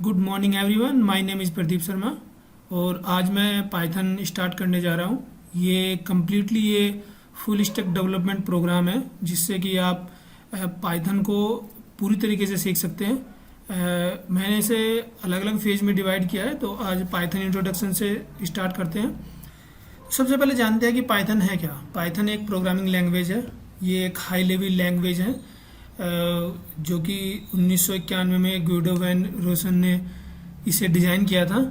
Good morning everyone, my name is Pradeep Sharma और आज मैं पाइथन स्टार्ट करने जा रहा हूँ। ये फुल स्टैक डेवलपमेंट प्रोग्राम है जिससे कि आप पाइथन को पूरी तरीके से सीख सकते हैं। मैंने इसे अलग अलग फेज में डिवाइड किया है, तो आज पाइथन इंट्रोडक्शन से स्टार्ट करते हैं। सबसे पहले जानते हैं कि पाइथन है क्या। पाइथन एक प्रोग्रामिंग लैंग्वेज है। ये एक हाई लेवल लैंग्वेज है जो कि 1991 में गुइडो वैन रोसन ने इसे डिज़ाइन किया था।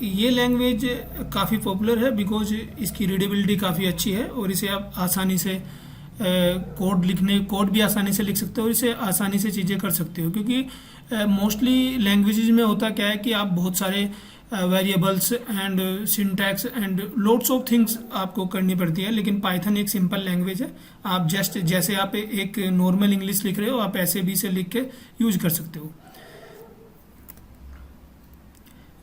ये लैंग्वेज काफ़ी पॉपुलर है बिकॉज इसकी रीडेबिलिटी काफ़ी अच्छी है और इसे आप आसानी से कोड भी आसानी से लिख सकते हो और इसे आसानी से चीज़ें कर सकते हो, क्योंकि मोस्टली लैंग्वेजेस में होता क्या है कि आप बहुत सारे variables and syntax and loads of things आपको करनी पड़ती है। लेकिन पाइथन एक सिंपल लैंग्वेज है। आप जस्ट जैसे आप एक नॉर्मल इंग्लिश लिख रहे हो, आप ऐसे भी इसे लिख के यूज कर सकते हो।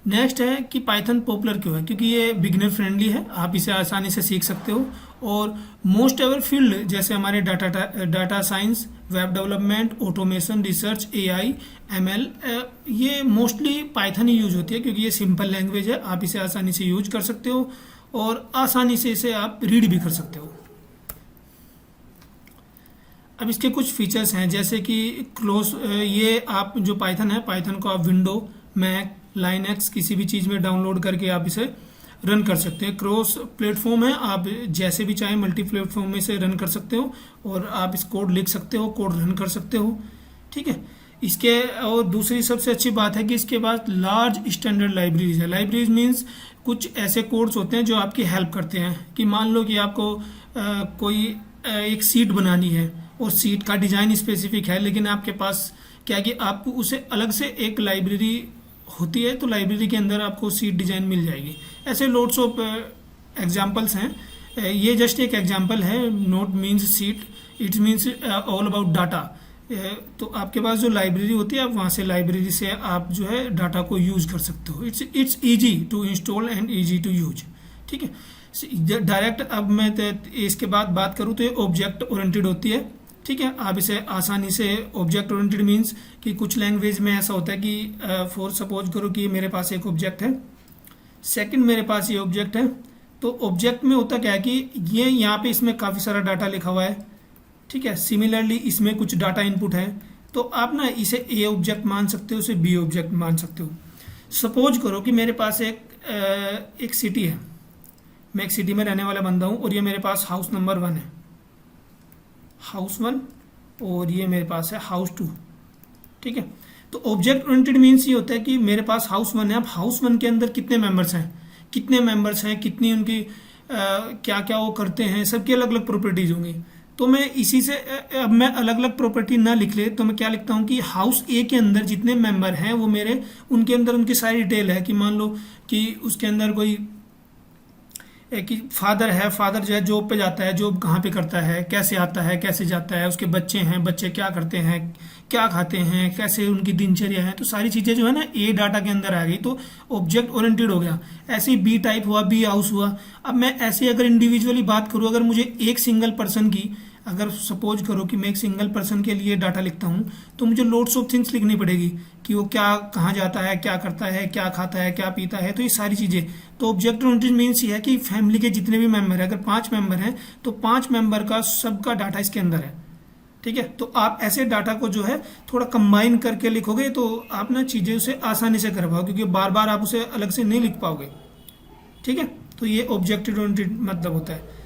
नेक्स्ट है कि पाइथन पॉपुलर क्यों है, क्योंकि ये बिगिनर फ्रेंडली है। आप इसे आसानी से सीख सकते हो और मोस्ट एवर फील्ड जैसे हमारे data science, web development, automation, research, AI, ML, ये मोस्टली पाइथन ही यूज होती है क्योंकि ये सिंपल लैंग्वेज है। आप इसे आसानी से यूज कर सकते हो और आसानी से इसे आप रीड भी कर सकते हो। अब इसके कुछ फीचर्स हैं जैसे कि ये आप जो पाइथन है, पाइथन को आप विंडो, मैक, लाइनक्स किसी भी चीज़ में डाउनलोड करके आप इसे रन कर सकते हैं। क्रॉस प्लेटफॉर्म है, आप जैसे भी चाहें मल्टी प्लेटफॉर्म में इसे रन कर सकते हो और आप इस कोड लिख सकते हो, कोड रन कर सकते हो। ठीक है। इसके और दूसरी सबसे अच्छी बात है कि इसके पास लार्ज स्टैंडर्ड लाइब्रेरीज है। लाइब्रेरीज मीन्स कुछ ऐसे कोड्स होते हैं जो आपकी हेल्प करते हैं कि मान लो कि आपको कोई एक सीट बनानी है और सीट का डिज़ाइन स्पेसिफिक है, लेकिन आपके पास क्या है कि आपको उसे अलग से एक लाइब्रेरी होती है, तो लाइब्रेरी के अंदर आपको सीट डिज़ाइन मिल जाएगी। ऐसे लोड्स ऑफ एग्जांपल्स हैं। ये जस्ट एक एग्जांपल है। Note means seat, it means all about data. तो आपके पास जो लाइब्रेरी होती है, आप वहाँ से लाइब्रेरी से आप जो है डाटा को यूज कर सकते हो। It's easy to install and easy to use. ठीक है। डायरेक्ट अब मैं इसके बाद बात करूँ तो ये ऑब्जेक्ट ओरिएंटेड होती है। ठीक है। आप इसे आसानी से ऑब्जेक्ट ओरिएंटेड मीन्स कि कुछ लैंग्वेज में ऐसा होता है कि फॉर सपोज करो कि मेरे पास एक ऑब्जेक्ट है, सेकंड मेरे पास ये ऑब्जेक्ट है। तो ऑब्जेक्ट में होता क्या है कि ये यहाँ पे इसमें काफ़ी सारा डाटा लिखा हुआ है। ठीक है। सिमिलरली इसमें कुछ डाटा इनपुट है, तो आप ना इसे ए ऑब्जेक्ट मान सकते हो, इसे बी ऑब्जेक्ट मान सकते हो। सपोज करो कि मेरे पास एक सिटी है, मैं एक सिटी में रहने वाला बंदा हूँ और ये मेरे पास हाउस नंबर 1 है, हाउस 1, और ये मेरे पास है हाउस 2। ठीक है। तो ऑब्जेक्ट ओरिएंटेड मीन्स ये होता है कि मेरे पास हाउस 1 है। अब हाउस 1 के अंदर कितने मेंबर्स हैं, कितनी उनकी क्या क्या वो करते हैं, सबकी अलग अलग प्रॉपर्टीज होंगी। तो मैं इसी से अब मैं अलग अलग प्रॉपर्टी ना लिख ले तो मैं क्या लिखता हूँ कि हाउस ए के अंदर जितने मेंबर हैं वो मेरे, उनके अंदर उनकी सारी डिटेल है। कि मान लो कि उसके अंदर कोई कि फादर है, फादर जो है जॉब पे जाता है, जॉब कहाँ पे करता है, कैसे आता है, कैसे जाता है, उसके बच्चे हैं, बच्चे क्या करते हैं, क्या खाते हैं, कैसे उनकी दिनचर्या है। तो सारी चीज़ें जो है ना ए डाटा के अंदर आ गई, तो ऑब्जेक्ट ओरिएंटेड हो गया। ऐसे ही बी टाइप हुआ, बी हाउस हुआ। अब मैं ऐसे अगर इंडिविजुअली बात करूँ, अगर मुझे एक सिंगल पर्सन की, अगर सपोज करो कि मैं एक सिंगल पर्सन के लिए डाटा लिखता हूँ, तो मुझे लोड्स ऑफ थिंग्स लिखनी पड़ेगी कि वो क्या, कहाँ जाता है, क्या करता है, क्या खाता है, क्या पीता है, तो ये सारी चीज़ें। तो ऑब्जेक्ट ओरिएंटेड मीन्स ये है कि फैमिली के जितने भी मेंबर हैं, अगर 5 मेंबर हैं तो 5 मेंबर का सबका डाटा इसके अंदर है। ठीक है। तो आप ऐसे डाटा को जो है थोड़ा कंबाइन करके लिखोगे तो आप ना चीज़ें उसे आसानी से कर पाओगे, क्योंकि बार बार आप उसे अलग से नहीं लिख पाओगे। ठीक है। तो ये ऑब्जेक्ट ओरिएंटेड मतलब होता है।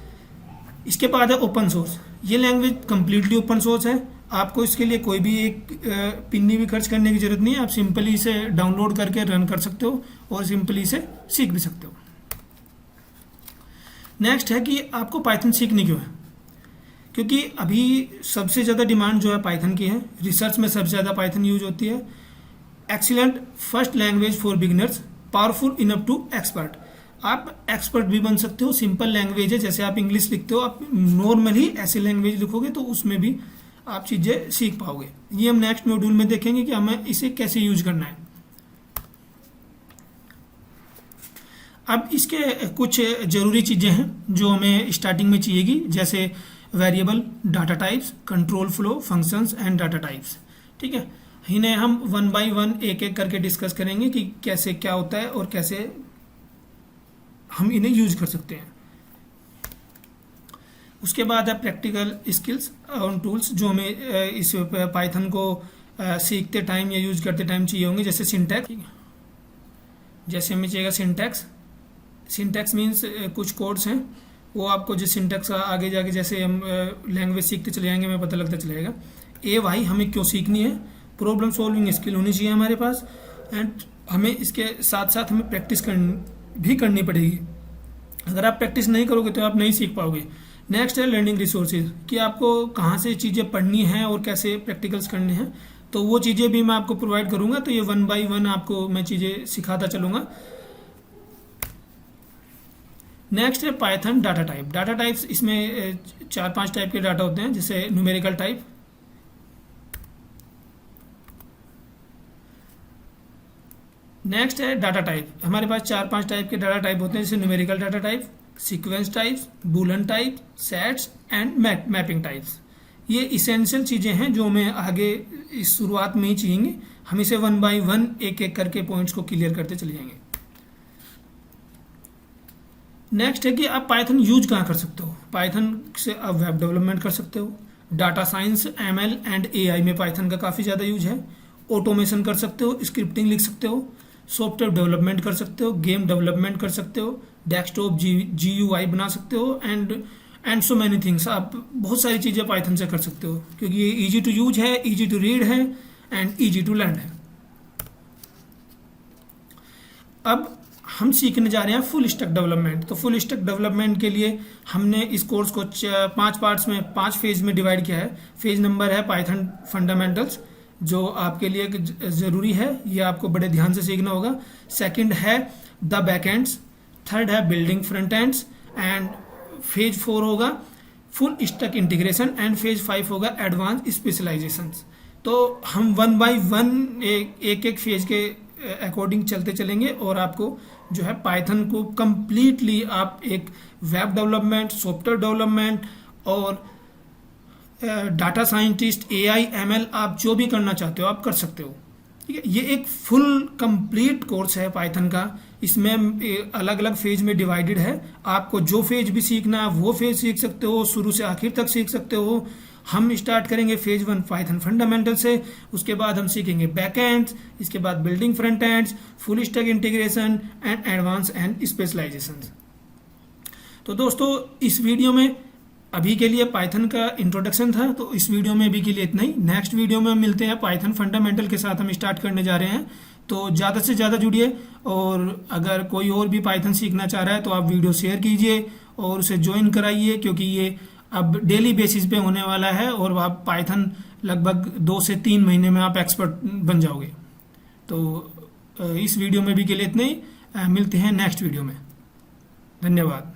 इसके बाद है ओपन सोर्स। ये लैंग्वेज कंप्लीटली ओपन सोर्स है। आपको इसके लिए कोई भी एक पिन्नी भी खर्च करने की जरूरत नहीं है। आप सिंपली इसे डाउनलोड करके रन कर सकते हो और सिंपली इसे सीख भी सकते हो। नेक्स्ट है कि आपको पाइथन सीखनी क्यों है, क्योंकि अभी सबसे ज़्यादा डिमांड जो है पाइथन की है। रिसर्च में सबसे ज़्यादा पाइथन यूज होती है। Excellent first language for beginners, powerful enough to expert. आप एक्सपर्ट भी बन सकते हो। सिंपल लैंग्वेज है, जैसे आप इंग्लिश लिखते हो, आप नॉर्मली ऐसी लैंग्वेज लिखोगे तो उसमें भी आप चीज़ें सीख पाओगे। ये हम नेक्स्ट मॉड्यूल में देखेंगे कि हमें इसे कैसे यूज करना है। अब इसके कुछ ज़रूरी चीज़ें हैं जो हमें स्टार्टिंग में चाहिएगी, जैसे variable, data types, control flow, functions and data types. ठीक है। इन्हें हम वन बाय वन एक एक करके डिस्कस करेंगे कि कैसे क्या होता है और कैसे हम इन्हें यूज कर सकते हैं। उसके बाद है प्रैक्टिकल स्किल्स और टूल्स जो हमें इस पाइथन को सीखते टाइम या यूज करते टाइम चाहिए होंगे, जैसे सिंटैक्स। जैसे हमें चाहिएगा सिंटैक्स मीन्स कुछ कोड्स हैं, वो आपको जिस सिंटैक्स का आगे जाके जैसे हम लैंग्वेज सीखते चले जाएंगे हमें पता लगता चलेगा। ए वाई हमें क्यों सीखनी है, प्रॉब्लम सॉल्विंग स्किल होनी चाहिए हमारे पास, एंड हमें इसके साथ साथ हमें प्रैक्टिस भी करनी पड़ेगी। अगर आप प्रैक्टिस नहीं करोगे तो आप नहीं सीख पाओगे। नेक्स्ट है लर्निंग रिसोर्सेज, कि आपको कहाँ से चीज़ें पढ़नी हैं और कैसे प्रैक्टिकल्स करने हैं, तो वो चीज़ें भी मैं आपको प्रोवाइड करूँगा। तो ये वन बाय वन आपको मैं चीज़ें सिखाता चलूँगा। नेक्स्ट है Python data type. Data types इसमें 4-5 टाइप के डाटा होते हैं, जैसे न्यूमेरिकल टाइप, नेक्स्ट है डाटा टाइप। हमारे पास 4-5 टाइप के डाटा टाइप होते हैं, जैसे numerical data type, sequence types, Boolean type, sets and mapping types. ये इसेंशियल चीज़ें हैं जो हमें आगे इस शुरुआत में ही चाहिए। हम इसे वन बाय वन एक एक करके पॉइंट्स को क्लियर करते चले जाएंगे। नेक्स्ट है कि आप पाइथन यूज कहाँ कर सकते हो। पाइथन से आप वेब डेवलपमेंट कर सकते हो, data science, ML and AI में पाइथन का काफ़ी ज़्यादा यूज है। ऑटोमेशन कर सकते हो, स्क्रिप्टिंग लिख सकते हो, सॉफ्टवेयर डेवलपमेंट कर सकते हो, गेम डेवलपमेंट कर सकते हो, डेस्कटॉप GUI बना सकते हो, एंड सो मैनी थिंग्स। आप बहुत सारी चीज़ें पाइथन से कर सकते हो, क्योंकि ये ईजी टू यूज है, ईजी टू रीड है एंड ईजी टू लर्न है। अब हम सीखने जा रहे हैं फुल स्टैक डेवलपमेंट। तो फुल स्टैक डेवलपमेंट के लिए हमने इस कोर्स को 5 पार्ट्स में 5 फेज में डिवाइड किया है। फेज नंबर है पाइथन फंडामेंटल्स, जो आपके लिए ज़रूरी है, ये आपको बड़े ध्यान से सीखना होगा। सेकंड है द बैकएंड्स, थर्ड है building front ends, and phase 4 होगा full stack integration, and phase 5 होगा एडवांस स्पेशलाइजेशंस। तो हम वन बाय वन एक एक फेज के अकॉर्डिंग चलते चलेंगे और आपको जो है पाइथन को कंप्लीटली आप एक वेब डेवलपमेंट, सॉफ्टवेयर डेवलपमेंट और डाटा साइंटिस्ट, AI, ML आप जो भी करना चाहते हो आप कर सकते हो। ठीक है, ये एक फुल कंप्लीट कोर्स है पाइथन का। इसमें अलग अलग फेज में डिवाइडेड है। आपको जो फेज भी सीखना है वो फेज सीख सकते हो, शुरू से आखिर तक सीख सकते हो। हम स्टार्ट करेंगे फेज 1 पाइथन फंडामेंटल से, उसके बाद हम सीखेंगे बैकएंड्स, इसके बाद building front ends, full stack integration and advance and specialisations. तो दोस्तों इस वीडियो में अभी के लिए पाइथन का इंट्रोडक्शन था, तो इस वीडियो में अभी के लिए इतना ही। नेक्स्ट वीडियो में हम मिलते हैं, पाइथन फंडामेंटल के साथ हम स्टार्ट करने जा रहे हैं। तो ज़्यादा से ज़्यादा जुड़िए, और अगर कोई और भी पाइथन सीखना चाह रहा है तो आप वीडियो शेयर कीजिए और उसे ज्वाइन कराइए, क्योंकि ये अब डेली बेसिस पे होने वाला है और आप पाइथन लगभग 2 से 3 महीने में आप एक्सपर्ट बन जाओगे। तो इस वीडियो में भी के लिए इतना ही। मिलते हैं नेक्स्ट वीडियो में। धन्यवाद।